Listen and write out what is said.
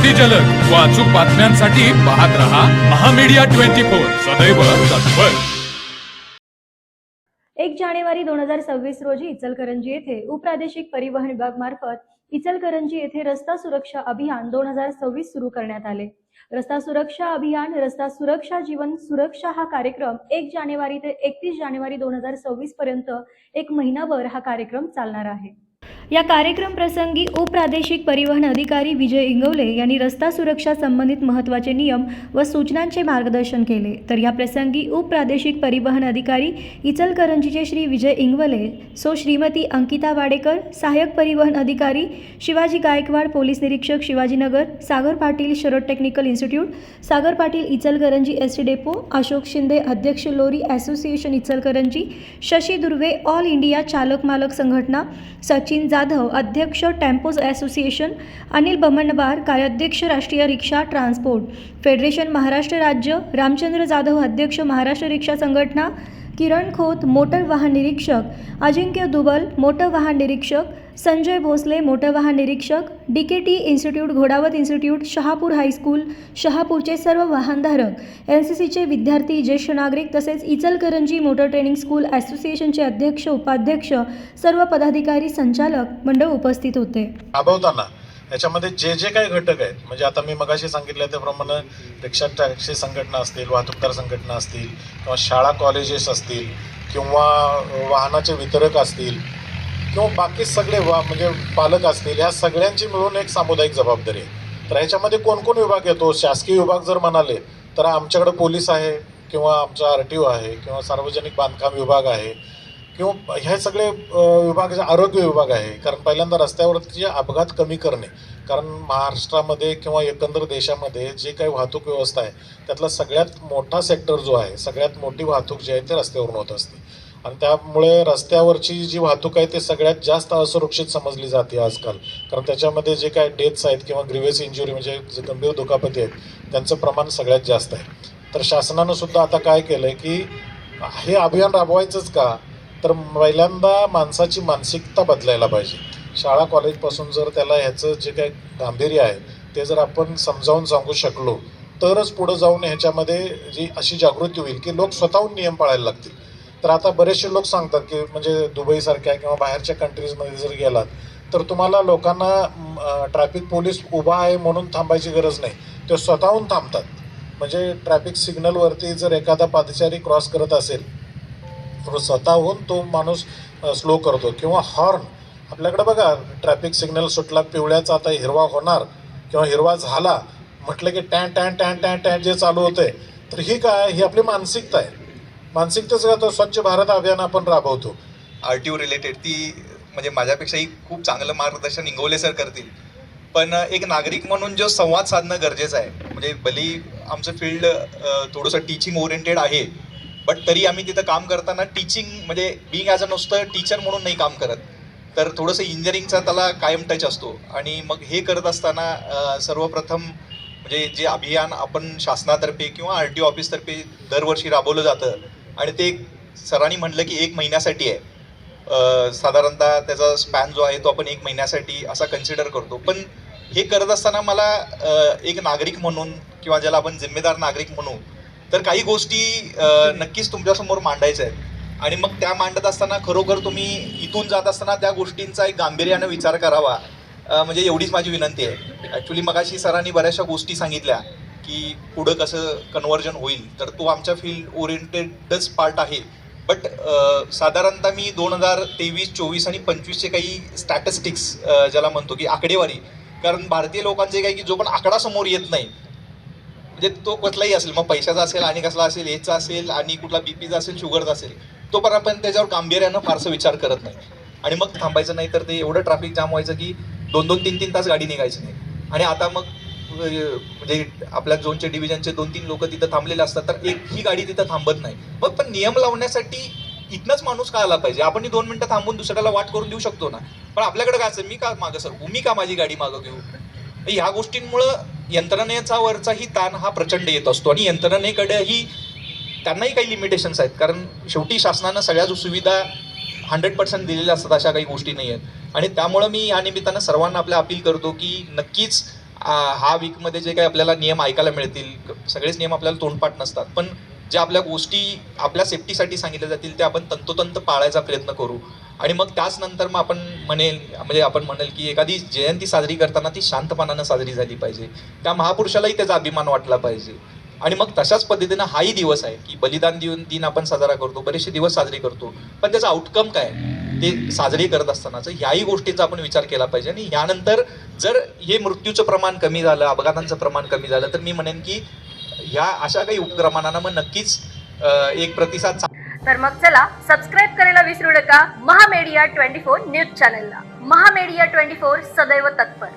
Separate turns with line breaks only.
अगदी जलद व अचूक बातम्यांसाठी पाहत रहा महामीडिया 24 सदैव तत्पर।
1 जानेवारी 2026 रोजी इचलकरंजी येथे उपप्रादेशिक परिवहन विभाग मार्फत इचलकरंजी येथे रस्ता सुरक्षा अभियान 2026 सुरू करण्यात आले। रस्ता सुरक्षा अभियान रस्ता सुरक्षा जीवन सुरक्षा हा कार्यक्रम 1 जानेवारी ते 31 जानेवारी 2026 पर्यंत एक महिनाभर हा कार्यक्रम चालणार आहे। या कार्यक्रम प्रसंगी उपप्रादेशिक परिवहन अधिकारी विजय इंगवले यांनी रस्ता सुरक्षा संबंधित महत्त्वाचे नियम व सूचनांचे मार्गदर्शन केले। तर या प्रसंगी उपप्रादेशिक परिवहन अधिकारी इचलकरंजीचे श्री विजय इंगवले, सो श्रीमती अंकिता वाडेकर, सहाय्यक परिवहन अधिकारी शिवाजी गायकवाड, पोलीस निरीक्षक Shivajinagar, Sagar Patil Sharad technical institute, Sagar Patil Ichalkaranji ST depot, Ashok Shinde अध्यक्ष लोरी association Ichalkaranji, Shashi Durve all India चालक मालक संघटना, सचिन जाधव अध्यक्ष टेम्पोज असोसिएशन, अनिल बमनवार कार्याध्यक्ष राष्ट्रीय रिक्षा ट्रान्सपोर्ट फेडरेशन महाराष्ट्र राज्य, रामचंद्र जाधव अध्यक्ष महाराष्ट्र रिक्षा संघटना, किरण खोत मोटर वाहन निरीक्षक, अजिंक्य दुबल मोटर वाहन निरीक्षक, संजय भोसले मोटर वाहन निरीक्षक, DKT institute Ghodawat institute, Shahapur high school, शहापूरचे सर्व वाहनधारक, एनसीसीचे विद्यार्थी, ज्येष्ठ नागरिक तसेच इचलकरंजी मोटर ट्रेनिंग स्कूल असोसिएशनचे अध्यक्ष उपाध्यक्ष सर्व पदाधिकारी संचालक मंडळ उपस्थित होते।
राबवताना याच्यामध्ये जे जे काही घटक आहेत, म्हणजे आता मी मगाशी सांगितलं त्याप्रमाणे रिक्षा टॅक्सी संघटना असतील, वाहतूकदार संघटना असतील, किंवा शाळा कॉलेजेस असतील, किंवा वाहनाचे वितरक असतील, किंवा बाकी सगळे म्हणजे पालक असतील, ह्या सगळ्यांची मिळून एक सामुदायिक जबाबदारी आहे। तर ह्याच्यामध्ये कोण कोण विभाग येतो? शासकीय विभाग जर म्हणाले तर आमच्याकडे पोलीस आहे, किंवा आमचा RTO आहे, किंवा सार्वजनिक बांधकाम विभाग आहे, किंवा हे सगळे विभाग, आरोग्य विभाग आहे। कारण पहिल्यांदा रस्त्यावरचे अपघात कमी करणे, कारण महाराष्ट्रामध्ये किंवा एकंदर देशामध्ये जे काही वाहतूक व्यवस्था आहे त्यातला सगळ्यात मोठा सेक्टर जो आहे, सगळ्यात मोठी वाहतूक जी आहे ते रस्त्यावरून होत असते, आणि त्यामुळे रस्त्यावरची जी वाहतूक आहे ते सगळ्यात जास्त असुरक्षित समजली जाते आजकाल। कारण त्याच्यामध्ये जे काय डेथ्स आहेत किंवा ग्रीव्हियस इंजुरी म्हणजे जे गंभीर दुखापती आहेत त्यांचं प्रमाण सगळ्यात जास्त आहे। तर शासनानं सुद्धा आता काय केलं आहे की हे अभियान राबवायचंच का, तर पहिल्यांदा माणसाची मानसिकता बदलायला पाहिजे। शाळा कॉलेजपासून जर त्याला ह्याचं जे काही गांभीर्य आहे ते जर आपण समजावून सांगू शकलो तरच पुढं जाऊन ह्याच्यामध्ये जी अशी जागृती होईल की लोक स्वतःहून नियम पाळायला लागतील। तर आता बरेचसे लोक सांगतात की म्हणजे दुबईसारख्या किंवा बाहेरच्या कंट्रीजमध्ये जर गेलात तर तुम्हाला लोकांना ट्रॅफिक पोलीस उभा आहे म्हणून थांबायची गरज नाही, ते स्वतःहून थांबतात। म्हणजे ट्रॅफिक सिग्नलवरती जर एखादा पादचारी क्रॉस करत असेल तर स्वतःहून तो माणूस स्लो करतो, किंवा हॉर्न आपल्याकडे बघा, ट्रॅफिक सिग्नल सुटला पिवळ्याचा, आता हिरवा होणार किंवा हिरवा झाला म्हटलं की टॅन टॅन टॅन टॅन टॅन जे चालू होतंय, तर ही काय, ही आपली मानसिकता आहे। मानसिकताच तो स्वच्छ भारत अभियान आपण राबवतो।
RTO रिलेटेड ती म्हणजे माझ्यापेक्षाही खूप चांगलं मार्गदर्शन इंगवले सर करतील, पण एक नागरिक म्हणून जो संवाद साधणं गरजेचं आहे। म्हणजे भली आमचं फील्ड थोडंसं टीचिंग ओरिएंटेड आहे, बट तरी आम्ही तिथं काम करताना टीचिंग म्हणजे बिंग ॲज अ नुसतं टीचर म्हणून नाही काम करत, तर थोडंसं इंजिनिअरिंगचा त्याला कायम टच असतो। आणि मग हे करत असताना सर्वप्रथम म्हणजे जे अभियान आपण शासनातर्फे किंवा RTO ऑफिसतर्फे दरवर्षी राबवलं जातं, आणि ते सरांनी म्हटलं की 1 महिन्यासाठी आहे, साधारणतः त्याचा स्पॅन जो आहे तो आपण 1 महिन्यासाठी असा कन्सिडर करतो। पण हे करत असताना मला एक नागरिक म्हणून किंवा ज्याला आपण जिम्मेदार नागरिक म्हणू, तर काही गोष्टी नक्कीच तुमच्यासमोर मांडायच्या आहेत, आणि मग त्या मांडत असताना खरोखर तुम्ही इथून जात असताना त्या गोष्टींचा एक गांभीर्यानं विचार करावा, म्हणजे एवढीच माझी विनंती आहे। ॲक्च्युली मगाशी सरांनी बऱ्याचशा गोष्टी सांगितल्या की पुढं कसं कन्व्हर्जन होईल, तर तो आमच्या फील्ड ओरिएंटेडच पार्ट आहे। बट साधारणतः मी 2023, 24 आणि 25चे काही स्टॅटिस्टिक्स ज्याला म्हणतो की आकडेवारी, कारण भारतीय लोकांचे काही की जो पण आकडा समोर येत नाही, म्हणजे तो कुठलाही असेल, मग पैशाचा असेल आणि कसला असेल, एजचा असेल आणि कुठला BPचा असेल, शुगरचा असेल, तो पण आपण त्याच्यावर गांभीर्यानं फारसं विचार करत नाही, आणि मग थांबायचं नाही, तर ते एवढं ट्रॅफिक जाम व्हायचं की 2-2, 3-3 तास गाडी निघायची नाही। आणि आता मग म्हणजे आपल्या झोनचे डिव्हिजनचे 2-3 लोक तिथं थांबलेले असतात, तर एकही गाडी तिथं थांबत नाही। मग पण नियम लावण्यासाठी इथनंच माणूस का आला पाहिजे? आपण 2 मिनिटं थांबून दुसऱ्याला वाट करून देऊ शकतो ना, पण आपल्याकडे काय असं, मी का मागं सरकू, मी का माझी गाडी मागं घेऊ? ह्या गोष्टींमुळं यंत्रणेचा वरचाही ताण हा प्रचंड येत असतो, आणि यंत्रणेकडेही त्यांनाही काही लिमिटेशन्स आहेत, कारण शेवटी शासनानं सगळ्या सुविधा 100% दिलेल्या असतात, अशा काही गोष्टी नाही आहेत। आणि त्यामुळं मी या निमित्तानं सर्वांना आपल्या अपील करतो की नक्कीच हा वीकमध्ये जे काही आपल्याला नियम ऐकायला मिळतील, सगळेच नियम आपल्याला तोंडपाठ नसतात, पण ज्या आपल्या गोष्टी आपल्या सेफ्टीसाठी सांगितल्या जातील त्या आपण तंतोतंत पाळायचा प्रयत्न करू. आणि मग त्याच नंतर मग आपण म्हणेल की एखादी जयंती साजरी करताना ती शांतपणानं साजरी झाली पाहिजे, त्या महापुरुषालाही त्याचा अभिमान वाटला पाहिजे. आणि मग तशाच पद्धतीनं हाही दिवस आहे की बलिदान दिन आपण साजरा करतो, बरेचसे दिवस साजरे करतो, पण त्याचा आउटकम काय ते साजरी करत असतानाच ह्याही गोष्टींचा आपण विचार केला पाहिजे. आणि यानंतर जर हे मृत्यूचं प्रमाण कमी झालं, अपघातांचं प्रमाण कमी झालं, तर मी म्हणेन की ह्या अशा काही उपक्रमांना मग नक्कीच एक प्रतिसाद.
तर मग चला सबस्क्राईब करायला विसरू नका महामेडिया 24 न्यूज चॅनलला. महामेडिया 24 सदैव तत्पर.